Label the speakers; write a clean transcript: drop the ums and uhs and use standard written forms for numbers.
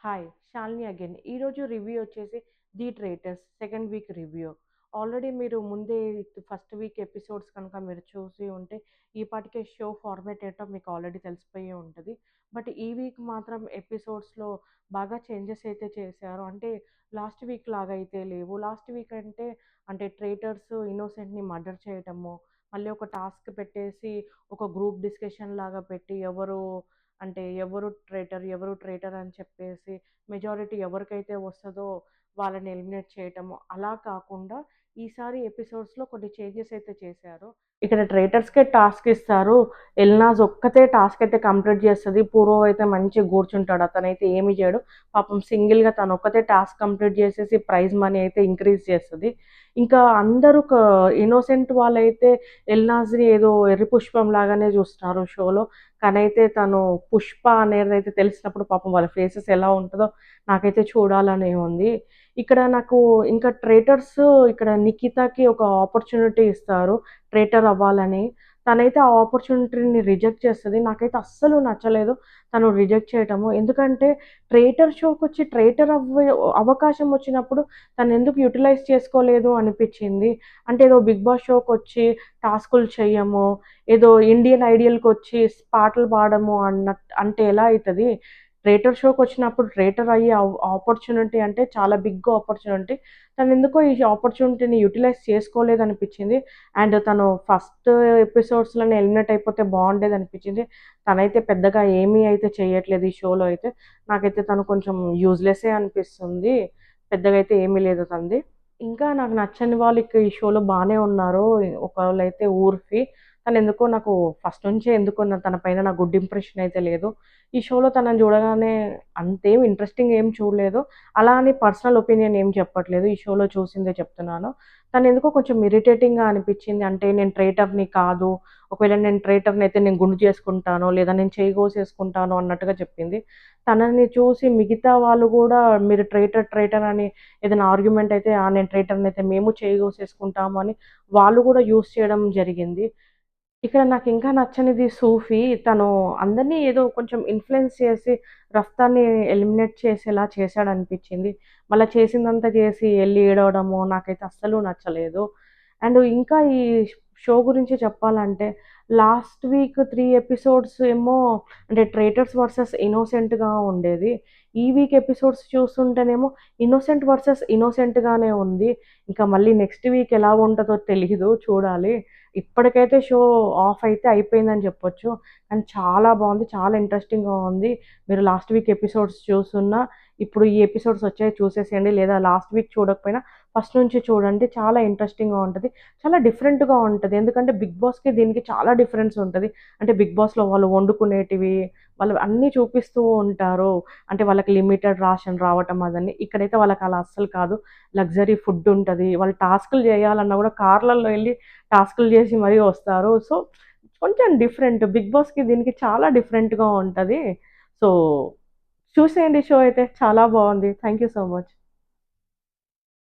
Speaker 1: Hi, Shalini again. ఈరోజు review వచ్చేసి 'the traitors' second week review. Already మీరు ముందే ఫస్ట్ వీక్ ఎపిసోడ్స్ కనుక మీరు చూసి ఉంటే, ఈ పాటికే షో ఫార్మాట్ ఏంటో మీకు ఆల్రెడీ తెలిసిపోయే ఉంటది. బట్ ఈ వీక్ మాత్రం ఎపిసోడ్స్‌లో బాగా చేంజెస్ అయితే చేశారు. అంటే లాస్ట్ వీక్ లాగా అయితే లేవు. లాస్ట్ వీక్ అంటే ట్రేటర్స్ ఇన్నోసెంట్‌ని మర్డర్ చేయటము, మళ్ళీ ఒక టాస్క్ పెట్టేసి ఒక గ్రూప్ డిస్కషన్ లాగా పెట్టి ఎవరు ట్రేటర్ అని చెప్పేసి మెజారిటీ ఎవరికైతే వస్తదో వాళ్ళని ఎలిమినేట్ చేయటము. అలా కాకుండా ఈసారి ఎపిసోడ్స్‌లో కొన్ని చేంజెస్ అయితే చేశారు. ఇక్కడ ట్రేటర్స్‌కే టాస్క్ ఇస్తారు. ఎల్నాజ్ ఒక్కతే టాస్క్ అయితే కంప్లీట్ చేస్తది. పూర్వ అయితే మంచిగా కూర్చుంటాడు. అతనైతే ఏమి చేయడు. పాపం సింగిల్‌గా తనొక్కతే టాస్క్ కంప్లీట్ చేసేసి ప్రైజ్ మనీ అయితే ఇంక్రీజ్ చేస్తది. ఇంకా అందరూ ఇన్నోసెంట్ వాళ్ళైతే ఎల్నాజ్‌ని ఏదో ఎర్రి పుష్పం లాగానే చూస్తున్నారు షోలో. కానైతే తను పుష్ప అనేదైతే తెలిసినప్పుడు పాపం వాళ్ళ ఫేసెస్ ఎలా ఉంటదో నాకైతే చూడాలని ఉంది. ఇక్కడ నాకు ఇంకా ట్రేటర్స్ ఇక్కడ నిఖితకి ఒక ఆపర్చునిటీ ఇస్తారు ట్రేటర్ అవ్వాలని. తనైతే ఆ ఆపర్చునిటీని రిజెక్ట్ చేస్తది. నాకైతే అస్సలు నచ్చలేదు తను రిజెక్ట్ చేయటము. ఎందుకంటే ట్రేటర్ షోకొచ్చి ట్రేటర్ అవకాశం వచ్చినప్పుడు తనెందుకు యుటిలైజ్ చేసుకోలేదు అనిపిచ్చింది. అంటే ఏదో 'బిగ్ బాస్' షోకొచ్చి టాస్కులు చెయ్యము, ఏదో 'ఇండియన్ ఐడియల్‌కొచ్చి పాటలు పాడము అంటే ఎలా అయితది? ట్రేటర్ షోకొచ్చినప్పుడు ట్రేటర్ అయ్యే ఆపర్చునిటీ అంటే చాలా బిగ్ ఆపర్చునిటీ. తనెందుకో ఈ ఆపర్చునిటీని యుటిలైజ్ చేసుకోలేదనిపిచ్చింది. అండ్ తను ఫస్ట్ ఎపిసోడ్స్‌లోనే ఎలిమినేట్ అయిపోతే బావుండేదనిపిచ్చింది. తనైతే పెద్దగా ఏమీ అయితే చెయ్యట్లేదు ఈ షోలో అయితే. నాకైతే తను కొంచెం యూజ్‌లెస్సే అనిపిస్తుంది. పెద్దగా అయితే ఏమీ లేదు తనది. ఇంకా నాకు నచ్చని వాళ్ళు ఈ షోలో బానే ఉన్నారు. ఒకళ్ళైతే ఊర్ఫి. తనెందుకో నాకు ఫస్ట్ నుంచే ఎందుకో తన పైన నాకు గుడ్ ఇంప్రెషన్ అయితే లేదు. ఈ షోలో తనని చూడగానే అంతేం ఇంట్రెస్టింగ్ ఏం చూడలేదు. అలా అని పర్సనల్ ఒపీనియన్ ఏం చెప్పట్లేదు. ఈ షోలో చూసిందే చెప్తున్నాను. తనెందుకో కొంచెం ఇరిటేటింగ్‌గా అనిపిచ్చింది. అంటే నేను ట్రైటర్‌ని కాదు. ఒకవేళ నేను ట్రైటర్‌ని అయితే నేను గుండు చేసుకుంటాను. లేదా నేను చెయ్యి కోసేసుకుంటాను అన్నట్టుగా చెప్పింది. తనని చూసి మిగతా వాళ్ళు గూడా మీరు ట్రైటర్ అని ఏదైనా ఆర్గ్యుమెంట్ అయితే నేను ట్రైటర్‌ని అయితే మేము చేయి కోసేసుకుంటాము అని వాళ్ళు గూడా యూజ్ చేయడం జరిగింది. ఇక్కడ నాకింకా నచ్చనిది సూఫీ. తను అందరిని ఏదో కొంచెం ఇన్‌ఫ్లూయెన్స్ చేసి రఫ్తాని ఎలిమినేట్ చేసేలా చేశాడనిపిచ్చింది. మళ్ళా చేసిందంతా చేసి ఎళ్లి ఏడవడము నాకైతే అస్సలు నచ్చలేదు. అండ్ ఇంకా ఈ షో గురించి చెప్పాలంటే లాస్ట్ వీక్ 3 ఎపిసోడ్స్ ఏమో అంటే ట్రైటర్స్ వర్సెస్ ఇన్నోసెంట్‌గా ఉండేది. ఈ వీక్ ఎపిసోడ్స్ చూస్తుంటేనేమో ఇన్నోసెంట్ వర్సెస్ ఇన్నోసెంట్‌గానే ఉంది. ఇంకా మళ్ళీ నెక్స్ట్ వీక్ ఎలా ఉంటదో తెలీదు చూడాలి. ఇప్పటికైతే షో ఆఫ్ అయితే అయిపోయిందని చెప్పొచ్చు. కానీ చాలా బావుంది. చాలా ఇంట్రెస్టింగ్‌గా ఉంది. మీరు లాస్ట్ వీక్ ఎపిసోడ్స్ చూసున్నా, ఇప్పుడు ఈ ఎపిసోడ్స్ వచ్చాయి చూసేసేయండి. లేదా లాస్ట్ వీక్ చూడకపోయినా ఫస్ట్ నుంచి చూడండి. చాలా ఇంట్రెస్టింగ్‌గా ఉంటది. చాలా డిఫరెంట్‌గా ఉంటది. ఎందుకంటే 'బిగ్ బాస్‌కి' దీనికి చాలా డిఫరెన్స్ ఉంటది. అంటే 'బిగ్ బాస్‌లో' వాళ్ళు వండుకునేటివి, వాళ్ళు అన్నీ చూపిస్తూ ఉంటారు. అంటే వాళ్ళకి లిమిటెడ్ రాషన్ రావటం అదని. ఇక్కడైతే వాళ్ళకి అలా అస్సలు కాదు. లగ్జరీ ఫుడ్ ఉంటది. వాళ్ళు టాస్కులు చేయాలన్నా కూడా కార్‌లలో ఎళ్లి టాస్కులు చేసి మరీ వస్తారు. సో, కొంచెం డిఫరెంట్. 'బిగ్ బాస్‌కి' దీనికి చాలా డిఫరెంట్‌గా ఉంటది. సో, చూసేయండి షో అయితే చాలా బావుంది. Thank you so much.